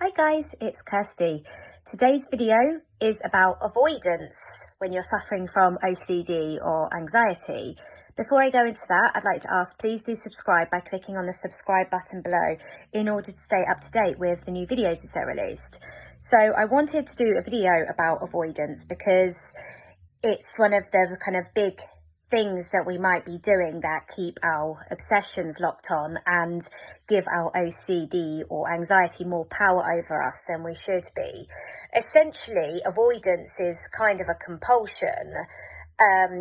Hi guys, it's Kirsty. Today's video is about avoidance when you're suffering from OCD or anxiety. Before I go into that, I'd like to ask, please do subscribe by clicking on the subscribe button below in order to stay up to date with the new videos as they're released. So I wanted to do a video about avoidance because it's one of the kind of big things that we might be doing that keep our obsessions locked on and give our OCD or anxiety more power over us than we should be. Essentially, avoidance is kind of a compulsion.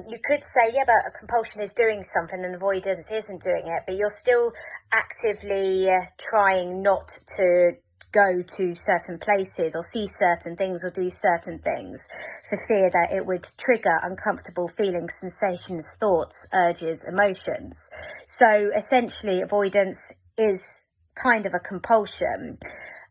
You could say, yeah, but a compulsion is doing something and avoidance isn't doing it, but you're still actively trying not to go to certain places or see certain things or do certain things for fear that it would trigger uncomfortable feelings, sensations, thoughts, urges, emotions. So essentially, avoidance is kind of a compulsion.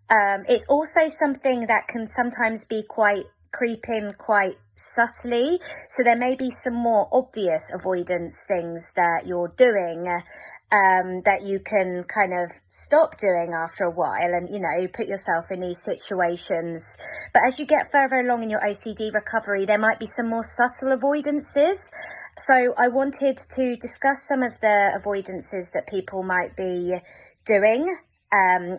It's also something that can sometimes be quite creep in quite subtly. So there may be some more obvious avoidance things that you're doing that you can kind of stop doing after a while and, you know, put yourself in these situations. But as you get further along in your OCD recovery, there might be some more subtle avoidances. So I wanted to discuss some of the avoidances that people might be doing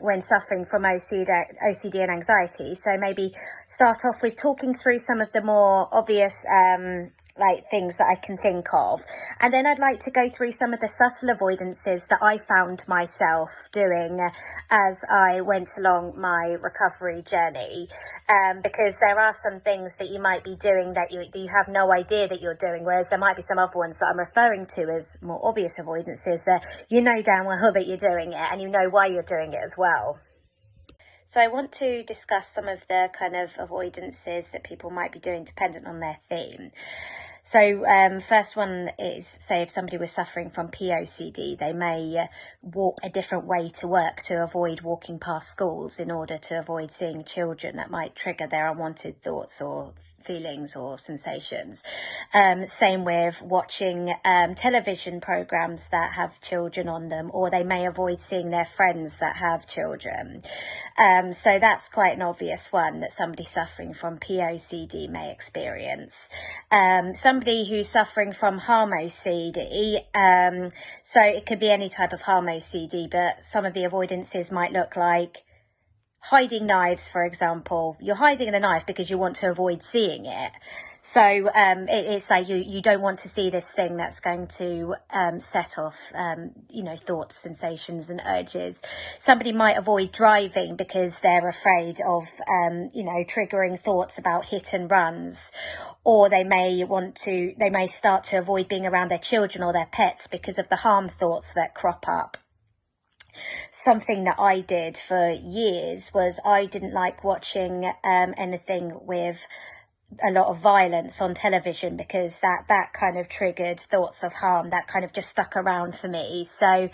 when suffering from OCD and anxiety. So maybe start off with talking through some of the more obvious things that I can think of, and then I'd like to go through some of the subtle avoidances that I found myself doing as I went along my recovery journey, because there are some things that you might be doing that you have no idea that you're doing, whereas there might be some other ones that I'm referring to as more obvious avoidances that you know damn well that you're doing it and you know why you're doing it as well. So I want to discuss some of the kind of avoidances that people might be doing dependent on their theme. So first one is, say, if somebody was suffering from POCD, they may walk a different way to work to avoid walking past schools in order to avoid seeing children that might trigger their unwanted thoughts or feelings or sensations. Same with watching television programs that have children on them, or they may avoid seeing their friends that have children. So that's quite an obvious one that somebody suffering from POCD may experience. Somebody who's suffering from harm OCD, so it could be any type of harm OCD, but some of the avoidances might look like hiding knives, for example. You're hiding the knife because you want to avoid seeing it. So it's like you don't want to see this thing that's going to set off, thoughts, sensations and urges. Somebody might avoid driving because they're afraid of, triggering thoughts about hit and runs. Or they may start to avoid being around their children or their pets because of the harm thoughts that crop up. Something that I did for years was I didn't like watching anything with a lot of violence on television because that kind of triggered thoughts of harm that kind of just stuck around for me. So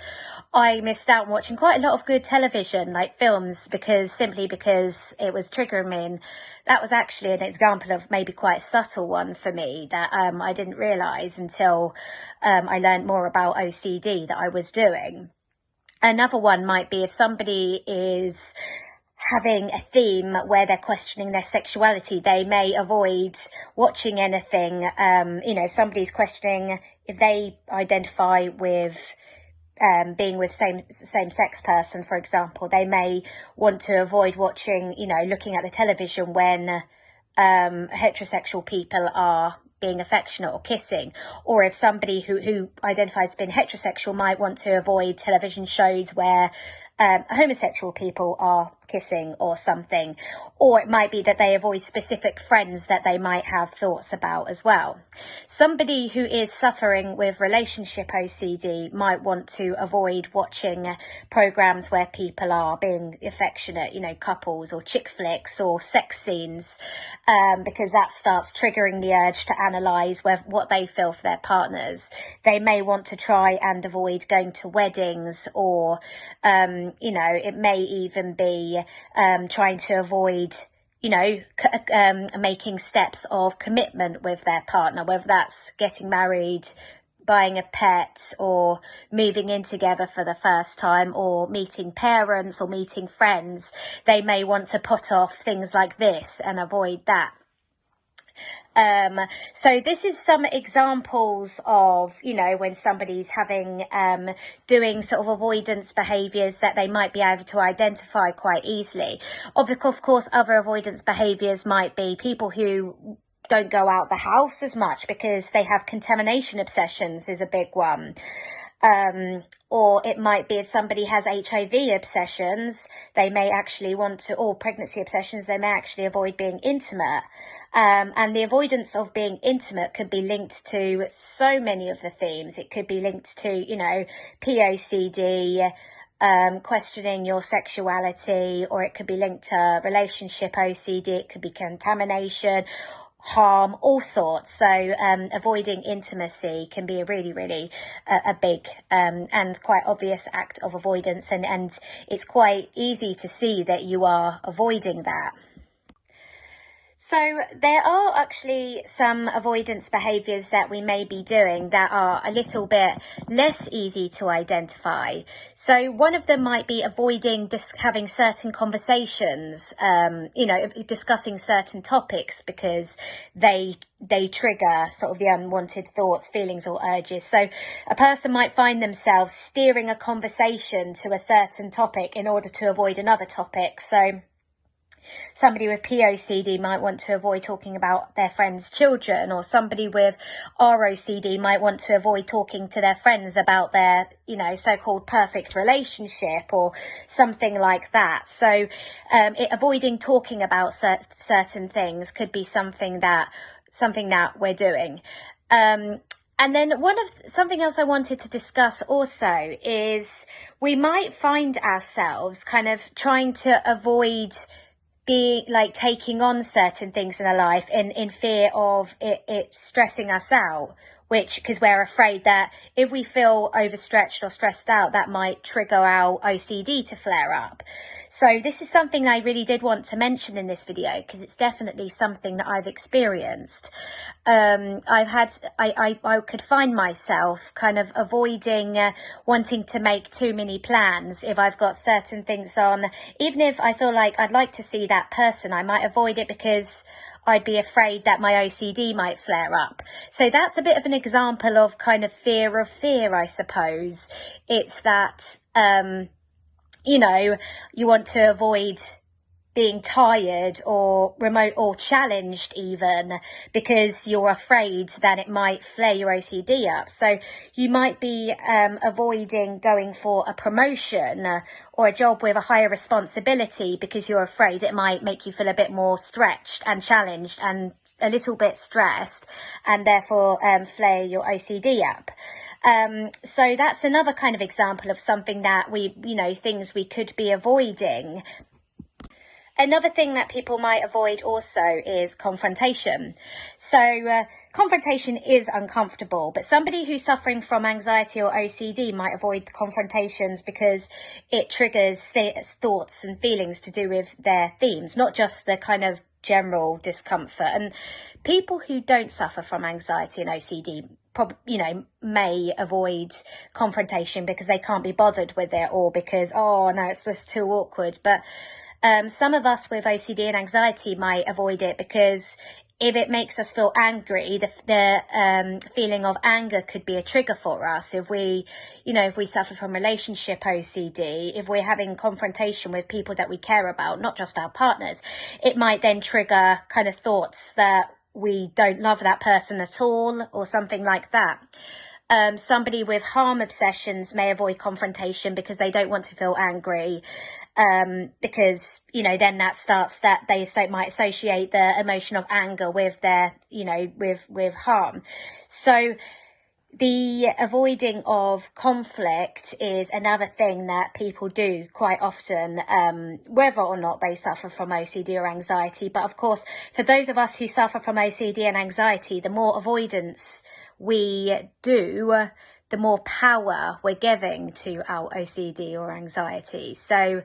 I missed out on watching quite a lot of good television, like films, because it was triggering me. And that was actually an example of maybe quite a subtle one for me that I didn't realise until I learned more about OCD that I was doing. Another one might be if somebody is having a theme where they're questioning their sexuality, they may avoid watching anything. If somebody's questioning if they identify with being with same-sex person, for example, they may want to avoid watching, looking at the television when heterosexual people are being affectionate or kissing. Or if somebody who identifies as being heterosexual might want to avoid television shows where homosexual people are kissing or something. Or it might be that they avoid specific friends that they might have thoughts about as well. Somebody who is suffering with relationship OCD might want to avoid watching programs where people are being affectionate, couples or chick flicks or sex scenes, because that starts triggering the urge to analyse what they feel for their partners. They may want to try and avoid going to weddings, or it may even be trying to avoid making steps of commitment with their partner, whether that's getting married, buying a pet or moving in together for the first time or meeting parents or meeting friends, they may want to put off things like this and avoid that. So this is some examples of, you know, when somebody's doing sort of avoidance behaviours that they might be able to identify quite easily. Of course, other avoidance behaviours might be people who don't go out the house as much because they have contamination obsessions is a big one. Or it might be if somebody has HIV obsessions, they may actually want to, or pregnancy obsessions, they may actually avoid being intimate. And the avoidance of being intimate could be linked to so many of the themes. It could be linked to, you know, POCD, questioning your sexuality, or it could be linked to relationship OCD, it could be contamination, harm, all sorts. So avoiding intimacy can be a really a big and quite obvious act of avoidance, and it's quite easy to see that you are avoiding that. So there are actually some avoidance behaviours that we may be doing that are a little bit less easy to identify. So one of them might be avoiding having certain conversations, you know, discussing certain topics because they trigger sort of the unwanted thoughts, feelings or urges. So a person might find themselves steering a conversation to a certain topic in order to avoid another topic. So somebody with POCD might want to avoid talking about their friends' children, or somebody with ROCD might want to avoid talking to their friends about their, you know, so-called perfect relationship or something like that. So avoiding talking about certain things could be something that we're doing. And then something else I wanted to discuss also is we might find ourselves kind of trying to avoid taking on certain things in our life in fear of it stressing us out, because we're afraid that if we feel overstretched or stressed out, that might trigger our OCD to flare up. So this is something I really did want to mention in this video because it's definitely something that I've experienced. I could find myself kind of avoiding wanting to make too many plans if I've got certain things on. Even if I feel like I'd like to see that person, I might avoid it because I'd be afraid that my OCD might flare up. So that's a bit of an example of kind of fear of fear, I suppose. It's that, you know, you want to avoid being tired or remote or challenged even because you're afraid that it might flare your OCD up. So you might be avoiding going for a promotion or a job with a higher responsibility because you're afraid it might make you feel a bit more stretched and challenged and a little bit stressed, and therefore flare your OCD up. So that's another kind of example of something that things we could be avoiding. Another thing that people might avoid also is confrontation. So confrontation is uncomfortable, but somebody who's suffering from anxiety or OCD might avoid confrontations because it triggers thoughts and feelings to do with their themes, not just the kind of general discomfort. And people who don't suffer from anxiety and OCD may avoid confrontation because they can't be bothered with it, or because, oh no, it's just too awkward. But some of us with OCD and anxiety might avoid it because if it makes us feel angry, the feeling of anger could be a trigger for us. If we suffer from relationship OCD, if we're having confrontation with people that we care about, not just our partners, it might then trigger kind of thoughts that we don't love that person at all or something like that. Somebody with harm obsessions may avoid confrontation because they don't want to feel angry, because, then they might associate the emotion of anger with their, with harm. So the avoiding of conflict is another thing that people do quite often, whether or not they suffer from OCD or anxiety. But of course, for those of us who suffer from OCD and anxiety, the more avoidance we do, the more power we're giving to our OCD or anxiety. So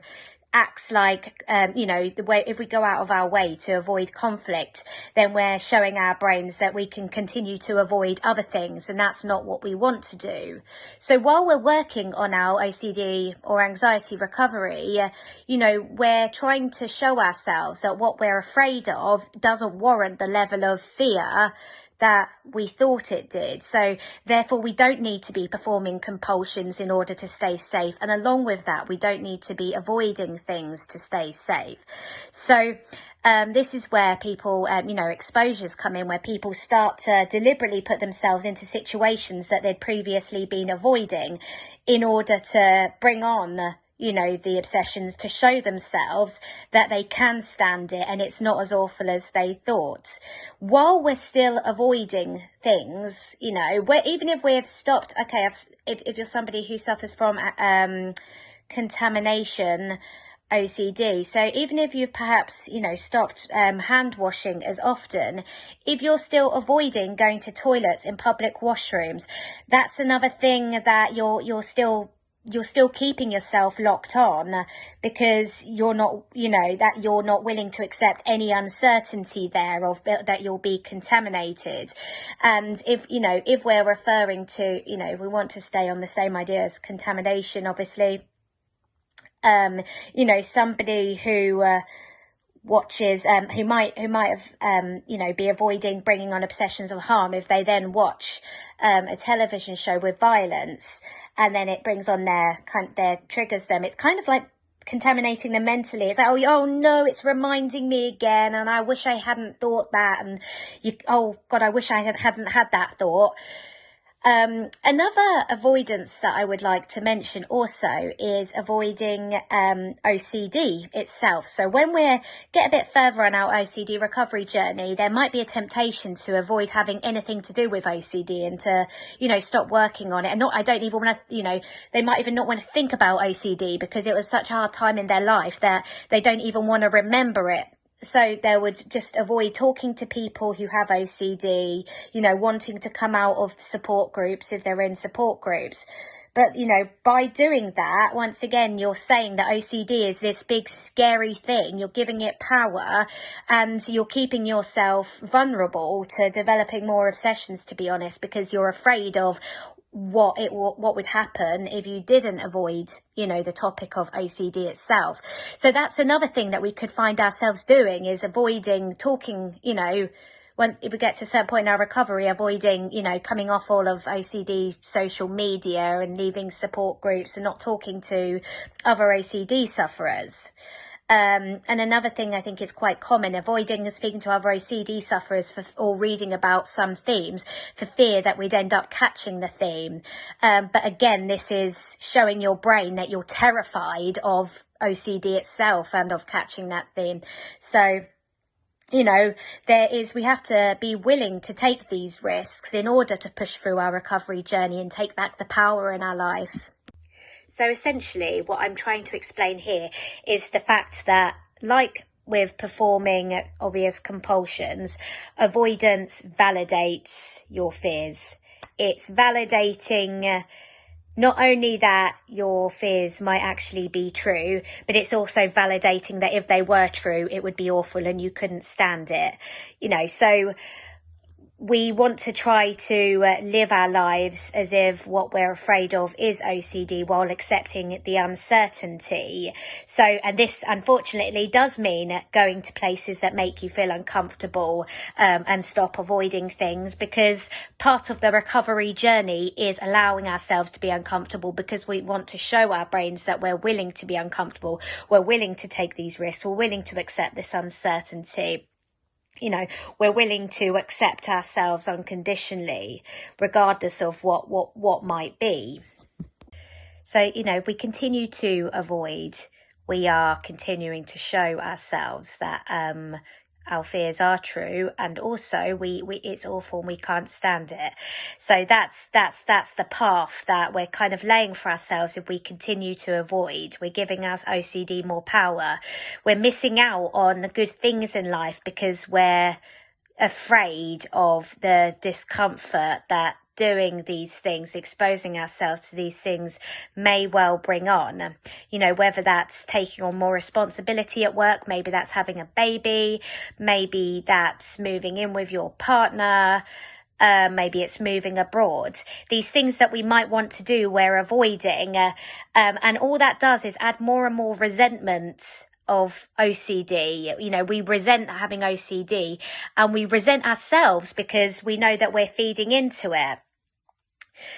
acts like, the way, if we go out of our way to avoid conflict, then we're showing our brains that we can continue to avoid other things, and that's not what we want to do. So while we're working on our OCD or anxiety recovery, we're trying to show ourselves that what we're afraid of doesn't warrant the level of fear that we thought it did. So therefore we don't need to be performing compulsions in order to stay safe, and along with that we don't need to be avoiding things to stay safe. So this is where people exposures come in, where people start to deliberately put themselves into situations that they'd previously been avoiding in order to bring on the obsessions, to show themselves that they can stand it and it's not as awful as they thought. While we're still avoiding things, even if we've stopped, if you're somebody who suffers from contamination OCD, so even if you've perhaps stopped hand washing as often, if you're still avoiding going to toilets in public washrooms, that's another thing that you're still keeping yourself locked on, because you're not willing to accept any uncertainty there of that you'll be contaminated. And if we're referring to, if we want to stay on the same idea as contamination, obviously, somebody who watches, who might have, be avoiding bringing on obsessions of harm, if they then watch a television show with violence, and then it brings on their triggers them, it's kind of like contaminating them mentally. It's like, oh no, it's reminding me again, and I wish I hadn't thought that, and oh God, I wish I hadn't had that thought. Another avoidance that I would like to mention also is avoiding OCD itself. So when we get a bit further on our OCD recovery journey, there might be a temptation to avoid having anything to do with OCD and to, stop working on it. And I don't even want to, they might even not want to think about OCD because it was such a hard time in their life that they don't even want to remember it. So they would just avoid talking to people who have OCD, wanting to come out of support groups if they're in support groups. But, by doing that, once again, you're saying that OCD is this big scary thing. You're giving it power, and you're keeping yourself vulnerable to developing more obsessions, to be honest, because you're afraid of what would happen if you didn't avoid, the topic of OCD itself. So that's another thing that we could find ourselves doing, is avoiding talking, once if we get to a certain point in our recovery, avoiding, coming off all of OCD social media and leaving support groups and not talking to other OCD sufferers. And another thing I think is quite common, avoiding speaking to other OCD sufferers or reading about some themes for fear that we'd end up catching the theme. But again, this is showing your brain that you're terrified of OCD itself and of catching that theme. So, we have to be willing to take these risks in order to push through our recovery journey and take back the power in our life. So essentially, what I'm trying to explain here is the fact that, like with performing obvious compulsions, avoidance validates your fears. It's validating not only that your fears might actually be true, but it's also validating that if they were true, it would be awful and you couldn't stand it. So we want to try to live our lives as if what we're afraid of is OCD, while accepting the uncertainty. So, and this unfortunately does mean going to places that make you feel uncomfortable, and stop avoiding things, because part of the recovery journey is allowing ourselves to be uncomfortable, because we want to show our brains that we're willing to be uncomfortable, we're willing to take these risks, we're willing to accept this uncertainty. We're willing to accept ourselves unconditionally, regardless of what might be. So, if we continue to avoid, we are continuing to show ourselves that our fears are true, and also we it's awful and we can't stand it. So that's the path that we're kind of laying for ourselves. If we continue to avoid, we're giving us OCD more power. We're missing out on the good things in life because we're afraid of the discomfort that doing these things, exposing ourselves to these things may well bring on, you know, whether that's taking on more responsibility at work, maybe that's having a baby, maybe that's moving in with your partner, maybe it's moving abroad. These things that we might want to do, we're avoiding. And all that does is add more and more resentment of OCD. You know, we resent having OCD, and we resent ourselves because we know that we're feeding into it.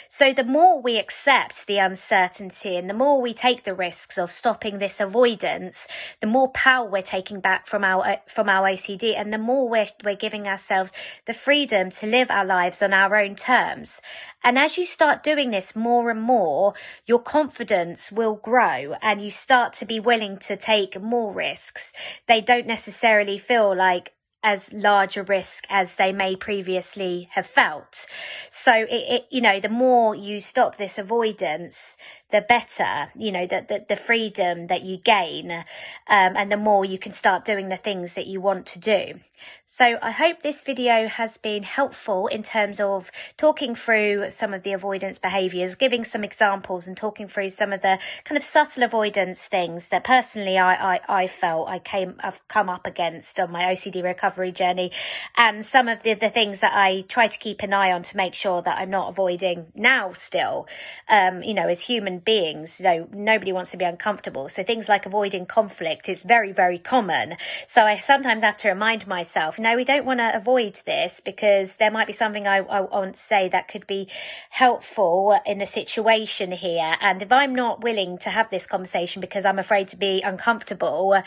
So the more we accept the uncertainty and the more we take the risks of stopping this avoidance, the more power we're taking back from our OCD, and the more we're giving ourselves the freedom to live our lives on our own terms. And as you start doing this more and more, your confidence will grow and you start to be willing to take more risks. They don't necessarily feel like as large a risk as they may previously have felt. So you know, the more you stop this avoidance, the better, you know, the freedom that you gain, and the more you can start doing the things that you want to do. So I hope this video has been helpful in terms of talking through some of the avoidance behaviours, giving some examples and talking through some of the kind of subtle avoidance things that personally I felt I've come up against on my OCD recovery journey, and some of the things that I try to keep an eye on to make sure that I'm not avoiding now still. You know, as human beings, you know, nobody wants to be uncomfortable. So things like avoiding conflict is very, very common. So I sometimes have to remind myself, no, we don't want to avoid this because there might be something I want to say that could be helpful in the situation here. And if I'm not willing to have this conversation because I'm afraid to be uncomfortable,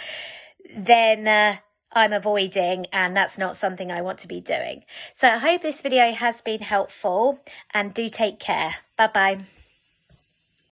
then I'm avoiding, and that's not something I want to be doing. So I hope this video has been helpful, and do take care. Bye bye.